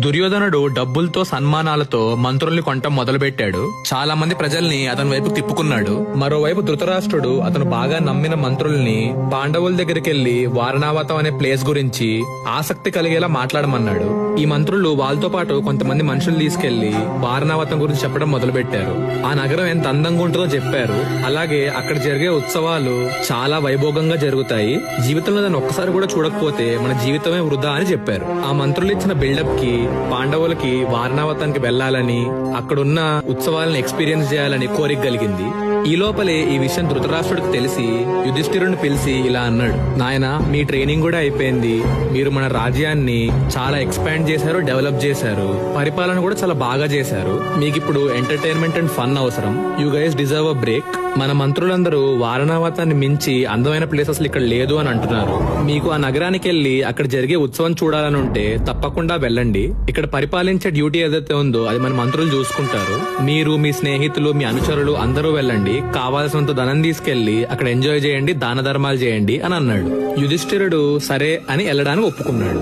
దుర్యోధనుడు డబ్బులతో సన్మానాలతో మంత్రుల్ని కొంటం మొదలుపెట్టాడు. చాలా మంది ప్రజల్ని అతని వైపు తిప్పుకున్నాడు. మరోవైపు ధృతరాష్ట్రుడు అతను బాగా నమ్మిన మంత్రుల్ని పాండవుల దగ్గరికెళ్లి వారణావతం అనే ప్లేస్ గురించి ఆసక్తి కలిగేలా మాట్లాడమన్నాడు. ఈ మంత్రులు వాళ్ళతో పాటు కొంతమంది మనుషులు తీసుకెళ్లి వారణావతం గురించి చెప్పడం మొదలుపెట్టారు. ఆ నగరం ఎంత అందంగా ఉంటుందో చెప్పారు. అలాగే అక్కడ జరిగే ఉత్సవాలు చాలా వైభోగంగా జరుగుతాయి. జీవితంలో దాన్ని ఒక్కసారి కూడా చూడకపోతే మన జీవితమే వృధా అని చెప్పారు. ఆ మంత్రులు ఇచ్చిన బిల్డప్ కి పాండవులకి వారణావతానికి వెళ్లాలని, అక్కడున్న ఉత్సవాలను ఎక్స్పీరియన్స్ చేయాలని కోరిక కలిగింది. ఈ లోపలే ఈ విషయం ధృతరాష్ట్రుడికి తెలిసి యుధిష్ఠిరుడిని పిలిచి ఇలా అన్నాడు, నాయనా, మీ ట్రైనింగ్ కూడా అయిపోయింది. మీరు మన రాజ్యాన్ని చాలా ఎక్స్పాండ్ చేశారు, డెవలప్ చేశారు, పరిపాలన కూడా చాలా బాగా చేశారు. మీకు ఇప్పుడు ఎంటర్టైన్మెంట్ అండ్ ఫన్ అవసరం. You guys deserve a break. మన మంత్రులందరూ వారణావతాన్ని మించి అందమైన ప్లేస్ అసలు ఇక్కడ లేదు అని అంటున్నారు. మీకు ఆ నగరానికి వెళ్లి అక్కడ జరిగే ఉత్సవం చూడాలని ఉంటే తప్పకుండా వెళ్ళండి. ఇక్కడ పరిపాలించే డ్యూటీ ఏదైతే ఉందో అది మన మంత్రులు చూసుకుంటారు. మీరు, మీ స్నేహితులు, మీ అనుచరులు అందరూ వెళ్ళండి. కావాల్సినంత ధనం తీసుకెళ్లి అక్కడ ఎంజాయ్ చేయండి, దాన ధర్మాలు చేయండి అని అన్నాడు. యుధిష్ఠిరుడు సరే అని వెళ్ళడానికి ఒప్పుకున్నాడు.